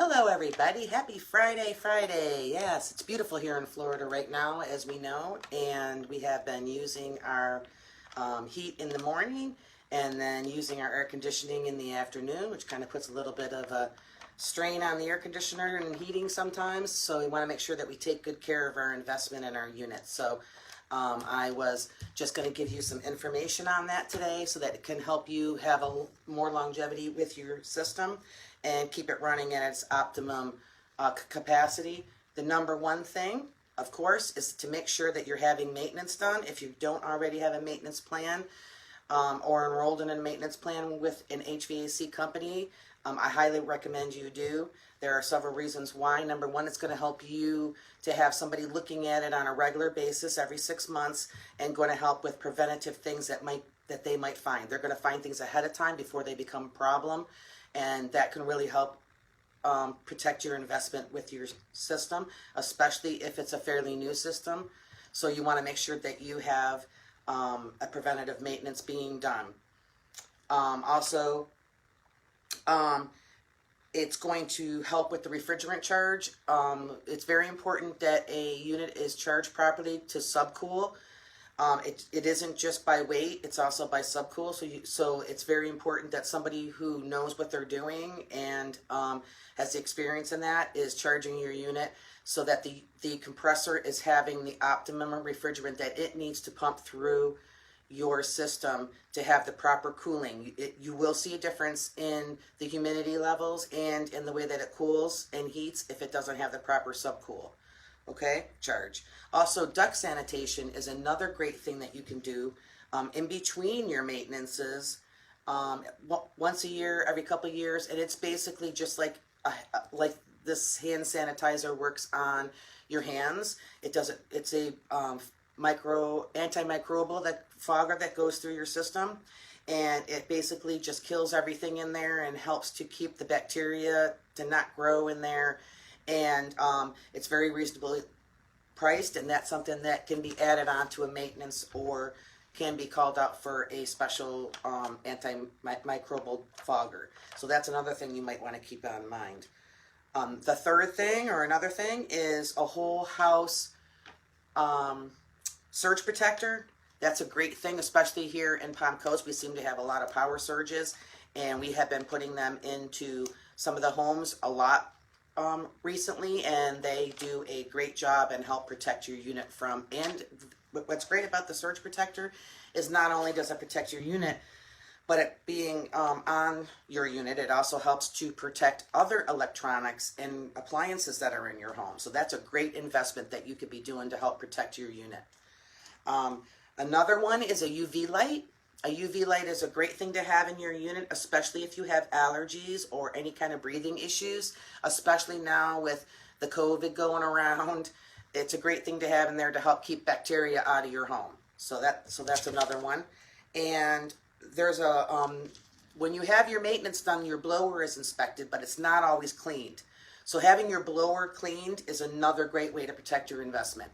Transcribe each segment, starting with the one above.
Hello everybody, happy Friday. Yes, it's beautiful here in Florida right now, as we know, and we have been using our heat in the morning and then using our air conditioning in the afternoon, which kind of puts a little bit of a strain on the air conditioner and heating sometimes. So we want to make sure that we take good care of our investment in our units. So I was just going to give you some information on that today so that it can help you have a more longevity with your system and keep it running at its optimum capacity. The number one thing, of course, is to make sure that you're having maintenance done. If you don't already have a maintenance plan or enrolled in a maintenance plan with an HVAC company, I highly recommend you do. There are several reasons why. Number one, it's going to help you to have somebody looking at it on a regular basis every 6 months and going to help with preventative things that they might find. They're going to find things ahead of time before they become a problem, and that can really help protect your investment with your system, especially if it's a fairly new system. So you want to make sure that you have a preventative maintenance being done. Also, it's going to help with the refrigerant charge. It's very important that a unit is charged properly to subcool. It isn't just by weight, it's also by subcool. So it's very important that somebody who knows what they're doing and has the experience in that is charging your unit so that the compressor is having the optimum refrigerant that it needs to pump through your system to have the proper cooling. You will see a difference in the humidity levels and in the way that it cools and heats if it doesn't have the proper subcool. Okay, charge. Also, duct sanitation is another great thing that you can do in between your maintenances, once a year, every couple of years, and it's basically just like this hand sanitizer works on your hands. It's a antimicrobial fogger that goes through your system, and it basically just kills everything in there and helps to keep the bacteria to not grow in there. And it's very reasonably priced, and that's something that can be added on to a maintenance or can be called out for a special antimicrobial fogger. So that's another thing you might want to keep in mind. The third thing, or another thing, is a whole house surge protector. That's a great thing, especially here in Palm Coast. We seem to have a lot of power surges, and we have been putting them into some of the homes a lot recently, and they do a great job and help protect your unit from. And what's great about the surge protector is not only does it protect your unit, but it being on your unit, it also helps to protect other electronics and appliances that are in your home. So that's a great investment that you could be doing to help protect your unit. Another one is a UV light. A UV light is a great thing to have in your unit, especially if you have allergies or any kind of breathing issues, especially now with the COVID going around. It's a great thing to have in there to help keep bacteria out of your home. So that's another one. And there's when you have your maintenance done, your blower is inspected, but it's not always cleaned. So having your blower cleaned is another great way to protect your investment.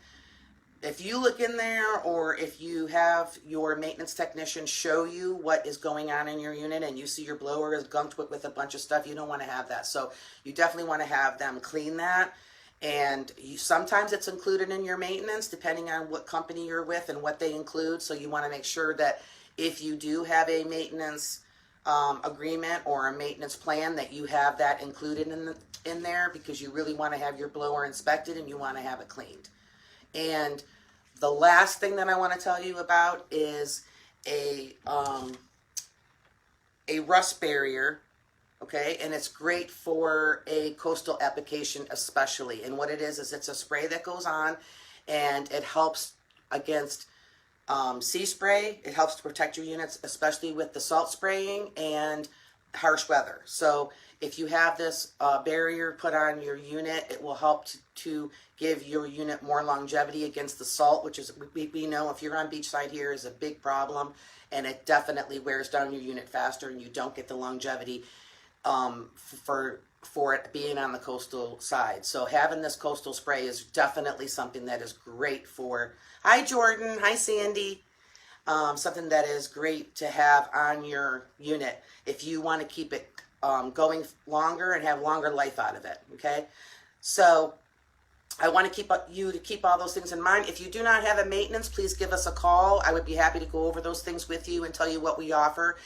If you look in there, or if you have your maintenance technician show you what is going on in your unit and you see your blower is gunked with a bunch of stuff, you don't want to have that. So you definitely want to have them clean that. And sometimes it's included in your maintenance depending on what company you're with and what they include. So you want to make sure that if you do have a maintenance agreement or a maintenance plan, that you have that included in there, because you really want to have your blower inspected and you want to have it cleaned. And the last thing that I want to tell you about is a rust barrier, okay? And it's great for a coastal application especially. And what it is it's a spray that goes on, and it helps against sea spray. It helps to protect your units, especially with the salt spraying and harsh weather. So if you have this barrier put on your unit, it will help to give your unit more longevity against the salt, which is, we know if you're on beachside here, is a big problem, and it definitely wears down your unit faster, and you don't get the longevity for it being on the coastal side. So having this coastal spray is definitely something that is great for, hi Jordan, hi Sandy, something that is great to have on your unit if you want to keep it going longer and have longer life out of it. Okay, so I want to keep all those things in mind. If you do not have a maintenance, please give us a call. I would be happy to go over those things with you and tell you what we offer.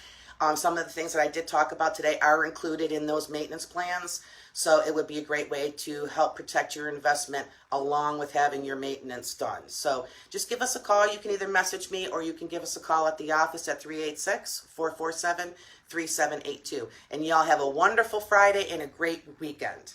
Some of the things that I did talk about today are included in those maintenance plans. So it would be a great way to help protect your investment along with having your maintenance done. So just give us a call. You can either message me or you can give us a call at the office at 386-447-3782. And y'all have a wonderful Friday and a great weekend.